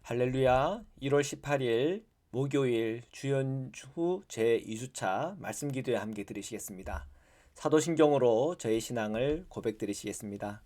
할렐루야. 1월 18일 목요일 주연후 제2주차 말씀 기도에 함께 들으시겠습니다. 사도신경으로 저의 신앙을 고백드리시겠습니다.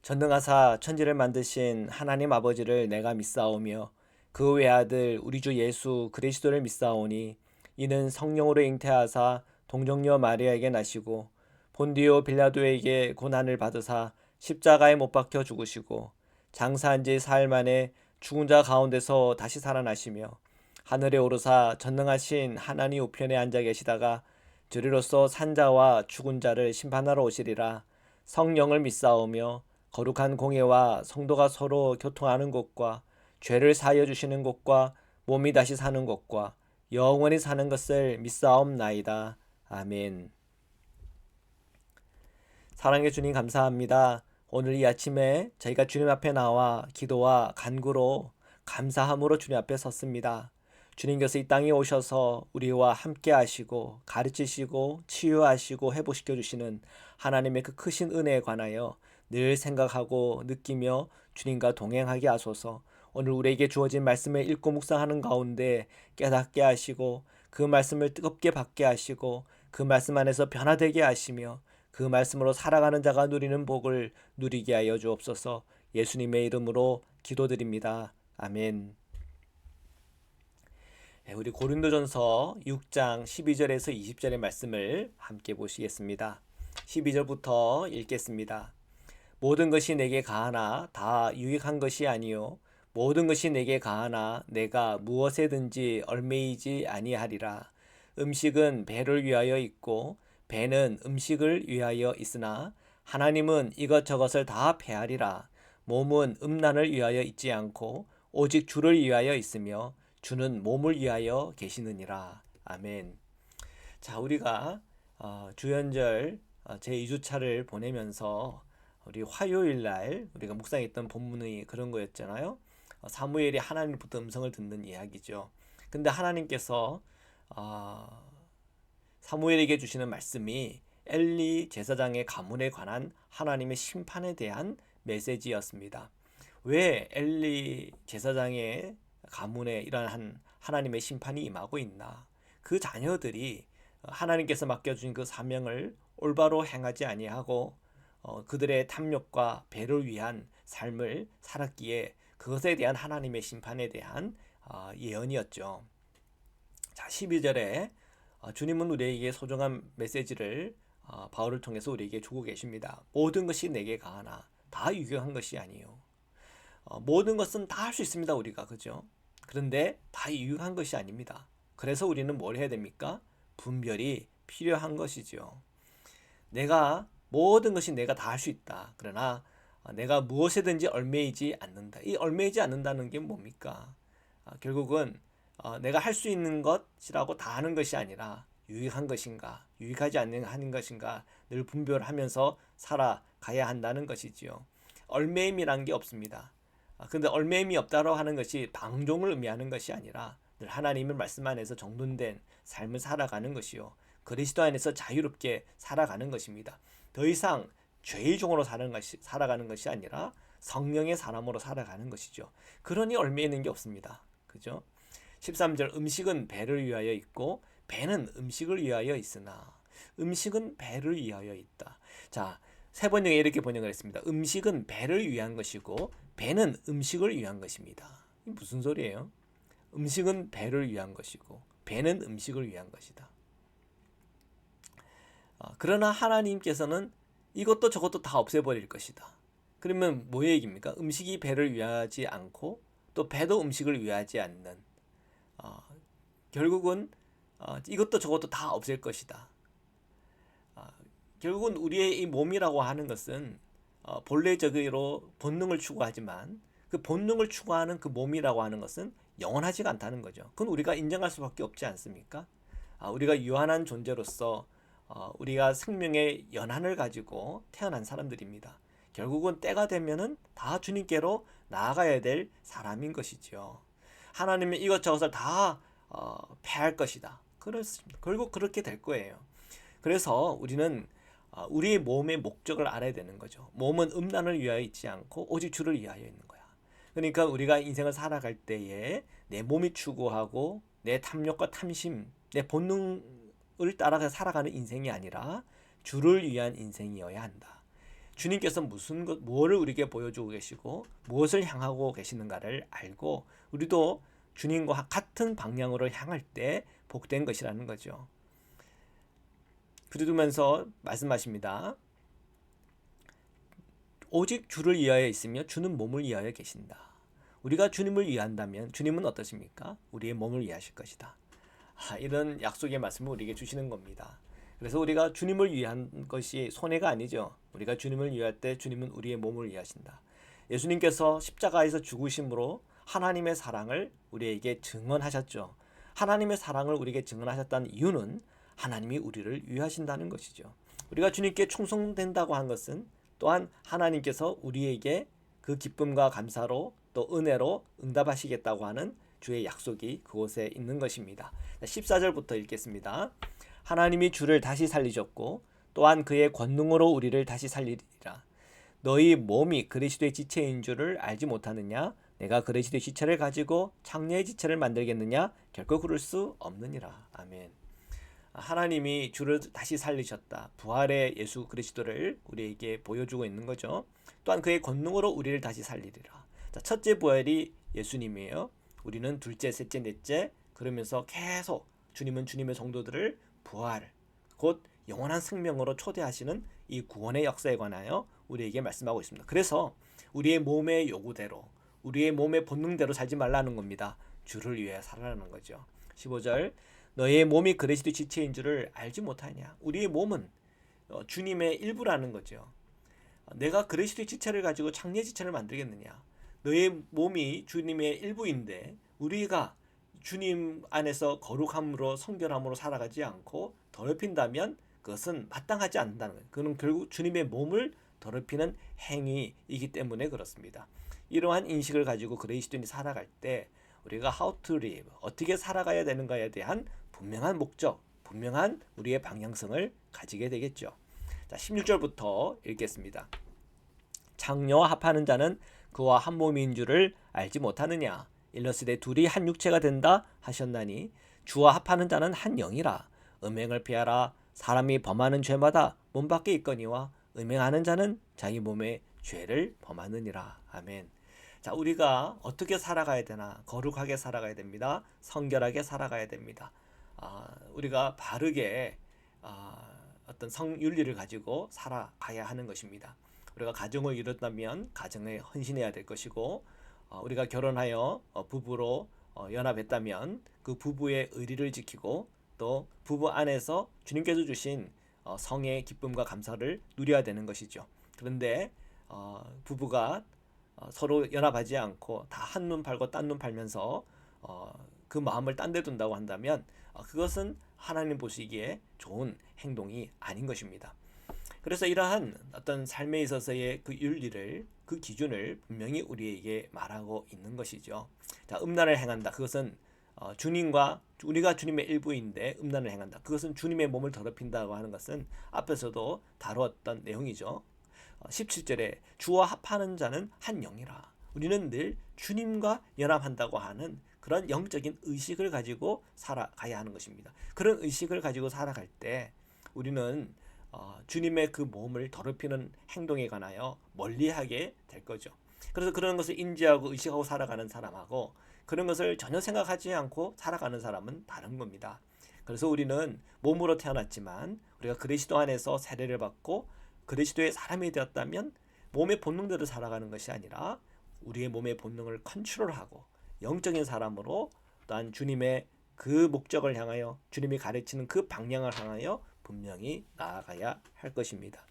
전능하사 천지를 만드신 하나님 아버지를 내가 믿사오며 그 외아들 우리 주 예수 그리스도를 믿사오니 이는 성령으로 잉태하사 동정녀 마리아에게 나시고 본디오 빌라도에게 고난을 받으사 십자가에 못 박혀 죽으시고 장사한 지 사흘 만에 죽은 자 가운데서 다시 살아나시며 하늘에 오르사 전능하신 하나님 우편에 앉아 계시다가 저리로서 산자와 죽은 자를 심판하러 오시리라. 성령을 믿사오며 거룩한 공예와 성도가 서로 교통하는 것과 죄를 사하여 주시는 것과 몸이 다시 사는 것과 영원히 사는 것을 믿사옵나이다. 아멘. 사랑해 주님 감사합니다. 오늘 이 아침에 저희가 주님 앞에 나와 기도와 간구로 감사함으로 주님 앞에 섰습니다. 주님께서 이 땅에 오셔서 우리와 함께 하시고 가르치시고 치유하시고 회복시켜 주시는 하나님의 그 크신 은혜에 관하여 늘 생각하고 느끼며 주님과 동행하게 하소서. 오늘 우리에게 주어진 말씀을 읽고 묵상하는 가운데 깨닫게 하시고 그 말씀을 뜨겁게 받게 하시고 그 말씀 안에서 변화되게 하시며 그 말씀으로 살아가는 자가 누리는 복을 누리게 하여 주옵소서. 예수님의 이름으로 기도드립니다. 아멘. 우리 고린도전서 6장 12절에서 20절의 말씀을 함께 보시겠습니다. 12절부터 읽겠습니다. 모든 것이 내게 가하나 다 유익한 것이 아니요 모든 것이 내게 가하나 내가 무엇에든지 얽매이지 아니하리라. 음식은 배를 위하여 있고 배는 음식을 위하여 있으나 하나님은 이것저것을 다 패하리라. 몸은 음란을 위하여 있지 않고 오직 주를 위하여 있으며 주는 몸을 위하여 계시느니라. 아멘. 자, 우리가 주연절 제2주차를 보내면서 우리 화요일 날 우리가 묵상했던 본문이 그런 거였잖아요. 사무엘이 하나님부터 음성을 듣는 이야기죠. 근데 하나님께서 사무엘에게 주시는 말씀이 엘리 제사장의 가문에 관한 하나님의 심판에 대한 메시지였습니다. 왜 엘리 제사장의 가문에 이러한 하나님의 심판이 임하고 있나? 그 자녀들이 하나님께서 맡겨준 그 사명을 올바로 행하지 아니하고 그들의 탐욕과 배를 위한 삶을 살았기에 그것에 대한 하나님의 심판에 대한 예언이었죠. 자, 12절에 주님은 우리에게 소중한 메시지를 바울을 통해서 우리에게 주고 계십니다. 모든 것이 내게 가하나 다 유익한 것이 아니요. 모든 것은 다 할 수 있습니다. 우리가 그죠? 그런데 다 유익한 것이 아닙니다. 그래서 우리는 뭘 해야 됩니까? 분별이 필요한 것이죠. 모든 것이 내가 다 할 수 있다. 그러나 내가 무엇에든지 얽매이지 않는다. 이 얽매이지 않는다는 게 뭡니까? 결국은 내가 할 수 있는 것이라고 다 하는 것이 아니라 유익한 것인가, 유익하지 않는 하는 것인가 늘 분별하면서 살아가야 한다는 것이지요. 얽매임이란 게 없습니다. 근데 얽매임이 없다고 하는 것이 방종을 의미하는 것이 아니라 늘 하나님의 말씀 안에서 정돈된 삶을 살아가는 것이요. 그리스도 안에서 자유롭게 살아가는 것입니다. 더 이상 죄의 종으로 살아가는 것이 아니라 성령의 사람으로 살아가는 것이죠. 그러니 얽매이는 게 없습니다. 그죠? 13절 음식은 배를 위하여 있고 배는 음식을 위하여 있으나 음식은 배를 위하여 있다. 자, 세 번역에 이렇게 번역을 했습니다. 음식은 배를 위한 것이고 배는 음식을 위한 것입니다. 이게 무슨 소리예요? 음식은 배를 위한 것이고 배는 음식을 위한 것이다. 그러나 하나님께서는 이것도 저것도 다 없애버릴 것이다. 그러면 뭐의 얘기입니까? 음식이 배를 위하지 않고 또 배도 음식을 위하지 않는 결국은 이것도 저것도 다 없앨 것이다. 결국은 우리의 이 몸이라고 하는 것은 본래적으로 본능을 추구하지만 그 본능을 추구하는 그 몸이라고 하는 것은 영원하지가 않다는 거죠. 그건 우리가 인정할 수밖에 없지 않습니까? 우리가 유한한 존재로서 우리가 생명의 연한을 가지고 태어난 사람들입니다. 결국은 때가 되면은 다 주님께로 나아가야 될 사람인 것이죠. 하나님은 이것저것을 다 패할 것이다. 그렇습니다. 결국 그렇게 될 거예요. 그래서 우리는 우리의 몸의 목적을 알아야 되는 거죠. 몸은 음란을 위하여 있지 않고 오직 주를 위하여 있는 거야. 그러니까 우리가 인생을 살아갈 때에 내 몸이 추구하고 내 탐욕과 탐심, 내 본능을 따라서 살아가는 인생이 아니라 주를 위한 인생이어야 한다. 주님께서 무엇을 우리에게 보여주고 계시고 무엇을 향하고 계시는가를 알고 우리도 주님과 같은 방향으로 향할 때 복된 것이라는 거죠. 그러면서 말씀하십니다. 오직 주를 위하여 있으며 주는 몸을 위하여 계신다. 우리가 주님을 위한다면 주님은 어떠십니까? 우리의 몸을 위하실 것이다. 이런 약속의 말씀을 우리에게 주시는 겁니다. 그래서 우리가 주님을 위한 것이 손해가 아니죠. 우리가 주님을 위할 때 주님은 우리의 몸을 위하신다. 예수님께서 십자가에서 죽으심으로 하나님의 사랑을 우리에게 증언하셨죠. 하나님의 사랑을 우리에게 증언하셨다는 이유는 하나님이 우리를 위하신다는 것이죠. 우리가 주님께 충성된다고 한 것은 또한 하나님께서 우리에게 그 기쁨과 감사로 또 은혜로 응답하시겠다고 하는 주의 약속이 그곳에 있는 것입니다. 14절부터 읽겠습니다. 하나님이 주를 다시 살리셨고 또한 그의 권능으로 우리를 다시 살리리라. 너희 몸이 그리스도의 지체인 줄을 알지 못하느냐? 내가 그리스도의 지체를 가지고 창녀의 지체를 만들겠느냐? 결코 그럴 수 없느니라. 아멘. 하나님이 주를 다시 살리셨다. 부활의 예수 그리스도를 우리에게 보여주고 있는 거죠. 또한 그의 권능으로 우리를 다시 살리리라. 자, 첫째 부활이 예수님이에요. 우리는 둘째, 셋째, 넷째 그러면서 계속 주님은 주님의 성도들을 부활, 곧 영원한 생명으로 초대하시는 이 구원의 역사에 관하여 우리에게 말씀하고 있습니다. 그래서 우리의 몸의 요구대로, 우리의 몸의 본능대로 살지 말라는 겁니다. 주를 위해 살아라는 거죠. 15절 너의 몸이 그리스도의 지체인 줄을 알지 못하냐. 우리의 몸은 주님의 일부라는 거죠. 내가 그리스도의 지체를 가지고 창녀의 지체를 만들겠느냐. 너의 몸이 주님의 일부인데 우리가 주님 안에서 거룩함으로 성결함으로 살아가지 않고 더럽힌다면 그것은 마땅하지 않는다는 거예요. 그는 결국 주님의 몸을 더럽히는 행위이기 때문에 그렇습니다. 이러한 인식을 가지고 그리스도인이 살아갈 때 우리가 how to live, 어떻게 살아가야 되는가에 대한 분명한 목적, 분명한 우리의 방향성을 가지게 되겠죠. 자, 16절부터 읽겠습니다. 창녀와 합하는 자는 그와 한 몸인 줄을 알지 못하느냐. 일러스되 둘이 한 육체가 된다 하셨나니 주와 합하는 자는 한 영이라. 음행을 피하라. 사람이 범하는 죄마다 몸 밖에 있거니와 음행하는 자는 자기 몸에 죄를 범하느니라. 아멘. 자, 우리가 어떻게 살아가야 되나? 거룩하게 살아가야 됩니다. 성결하게 살아가야 됩니다. 우리가 바르게 어떤 성윤리를 가지고 살아가야 하는 것입니다. 우리가 가정을 이뤘다면 가정에 헌신해야 될 것이고, 우리가 결혼하여 부부로 연합했다면 그 부부의 의리를 지키고 또 부부 안에서 주님께서 주신 성의 기쁨과 감사를 누려야 되는 것이죠. 그런데 부부가 서로 연합하지 않고 다 한눈 팔고 딴 눈 팔면서 그 마음을 딴 데 둔다고 한다면 그것은 하나님 보시기에 좋은 행동이 아닌 것입니다. 그래서 이러한 어떤 삶에 있어서의 그 윤리를, 그 기준을 분명히 우리에게 말하고 있는 것이죠. 자, 음란을 행한다. 그것은 주님과 우리가 주님의 일부인데 음란을 행한다. 그것은 주님의 몸을 더럽힌다고 하는 것은 앞에서도 다루었던 내용이죠. 17절에 주와 합하는 자는 한 영이라. 우리는 늘 주님과 연합한다고 하는 그런 영적인 의식을 가지고 살아가야 하는 것입니다. 그런 의식을 가지고 살아갈 때 우리는 주님의 그 몸을 더럽히는 행동에 관하여 멀리하게 될 거죠. 그래서 그런 것을 인지하고 의식하고 살아가는 사람하고 그런 것을 전혀 생각하지 않고 살아가는 사람은 다른 겁니다. 그래서 우리는 몸으로 태어났지만 우리가 그리스도 안에서 세례를 받고 그리스도의 사람이 되었다면 몸의 본능대로 살아가는 것이 아니라 우리의 몸의 본능을 컨트롤하고 영적인 사람으로 또한 주님의 그 목적을 향하여 주님이 가르치는 그 방향을 향하여 분명히 나아가야 할 것입니다.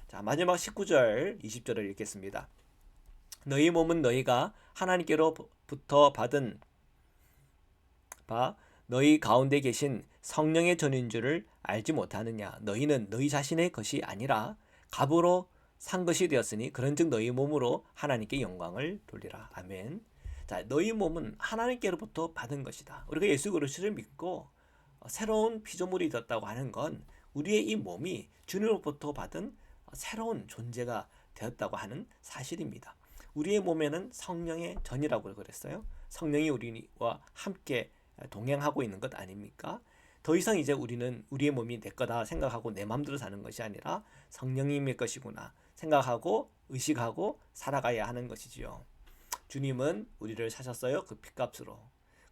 자, 마지막 19절 20절을 읽겠습니다. 너희 몸은 너희가 하나님께로부터 받은 바 너희 가운데 계신 성령의 전인 줄을 알지 못하느냐. 너희는 너희 자신의 것이 아니라 값으로 산 것이 되었으니 그런즉 너희 몸으로 하나님께 영광을 돌리라. 아멘. 자, 너희 몸은 하나님께로부터 받은 것이다. 우리가 예수 그리스도를 믿고 새로운 피조물이 되었다고 하는 건 우리의 이 몸이 주님으로부터 받은 새로운 존재가 되었다고 하는 사실입니다. 우리의 몸에는 성령의 전이라고 그랬어요. 성령이 우리와 함께 동행하고 있는 것 아닙니까? 더 이상 이제 우리는 우리의 몸이 내 거다 생각하고 내 마음대로 사는 것이 아니라 성령님의 것이구나 생각하고 의식하고 살아가야 하는 것이지요. 주님은 우리를 사셨어요. 그 핏값으로.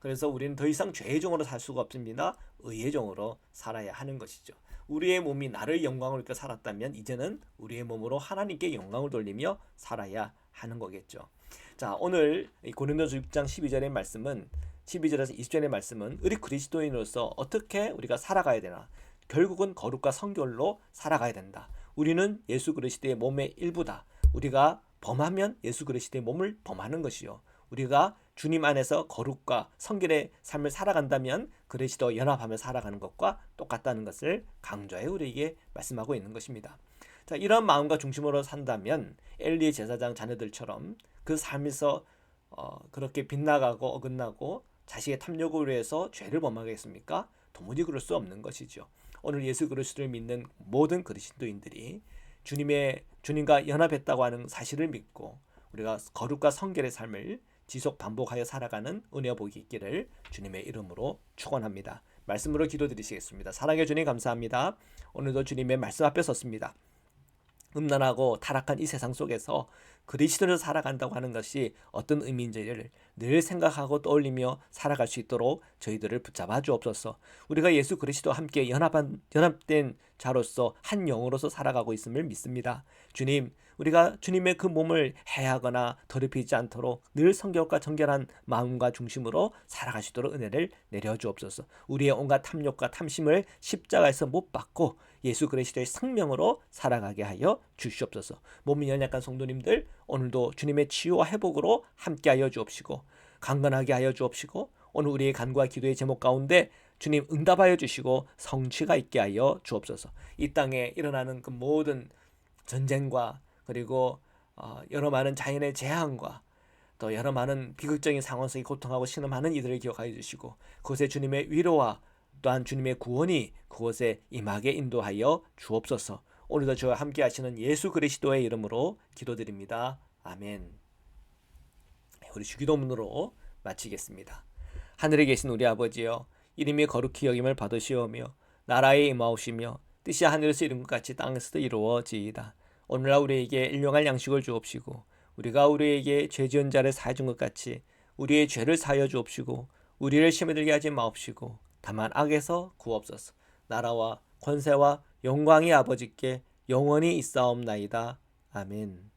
그래서 우리는 더 이상 죄의 종으로 살 수가 없습니다. 의의 종으로 살아야 하는 것이죠. 우리의 몸이 나를 영광을 입게 살았다면 이제는 우리의 몸으로 하나님께 영광을 돌리며 살아야 하는 거겠죠. 자, 오늘 고린도서 6장 12절의 말씀은 12절에서 20절의 말씀은 우리 그리스도인으로서 어떻게 우리가 살아가야 되나? 결국은 거룩과 성결로 살아가야 된다. 우리는 예수 그리스도의 몸의 일부다. 우리가 범하면 예수 그리스도의 몸을 범하는 것이요. 우리가 주님 안에서 거룩과 성결의 삶을 살아간다면 그리스도 연합하며 살아가는 것과 똑같다는 것을 강조해 우리에게 말씀하고 있는 것입니다. 자, 이런 마음과 중심으로 산다면 엘리의 제사장 자녀들처럼 그 삶에서 그렇게 빗나가고 어긋나고 자식의 탐욕을 위해서 죄를 범하겠습니까? 도무지 그럴 수 없는 것이죠. 오늘 예수 그리스도를 믿는 모든 그리스도인들이 주님과 연합했다고 하는 사실을 믿고 우리가 거룩과 성결의 삶을 지속 반복하여 살아가는 은혜 복이 있기를 주님의 이름으로 축원합니다. 말씀으로 기도드리시겠습니다. 사랑해 주님 감사합니다. 오늘도 주님의 말씀 앞에 섰습니다. 음란하고 타락한 이 세상 속에서 그리스도를 살아간다고 하는 것이 어떤 의미인지를 늘 생각하고 떠올리며 살아갈 수 있도록 저희들을 붙잡아 주옵소서. 우리가 예수 그리스도와 함께 연합된 자로서 한 영으로서 살아가고 있음을 믿습니다. 주님, 우리가 주님의 그 몸을 해하거나 더럽히지 않도록 늘 성결과 정결한 마음과 중심으로 살아갈 수 있도록 은혜를 내려주옵소서. 우리의 온갖 탐욕과 탐심을 십자가에서 못 박고 예수 그리스도의 생명으로 살아가게 하여 주시옵소서. 몸이 연약한 성도님들 오늘도 주님의 치유와 회복으로 함께하여 주옵시고 강건하게 하여 주옵시고 오늘 우리의 간구와 기도의 제목 가운데 주님 응답하여 주시고 성취가 있게 하여 주옵소서. 이 땅에 일어나는 그 모든 전쟁과 그리고 여러 많은 자연의 재앙과 또 여러 많은 비극적인 상황 속에 고통하고 신음하는 이들을 기억하여 주시고 그곳에 주님의 위로와 또한 주님의 구원이 그곳에 임하게 인도하여 주옵소서. 오늘도 저와 함께 하시는 예수 그리스도의 이름으로 기도드립니다. 아멘. 우리 주기도문으로 마치겠습니다. 하늘에 계신 우리 아버지여, 이름이 거룩히 여김을 받으시오며 나라에 임하오시며 뜻이 하늘에서 이룬 것 같이 땅에서도 이루어지이다. 오늘날 우리에게 일용할 양식을 주옵시고 우리가 우리에게 죄 지은 자를 사해 준 것 같이 우리의 죄를 사하여 주옵시고 우리를 시험에 들게 하지 마옵시고 다만 악에서 구옵소서. 나라와 권세와 영광이 아버지께 영원히 있사옵나이다. 아멘.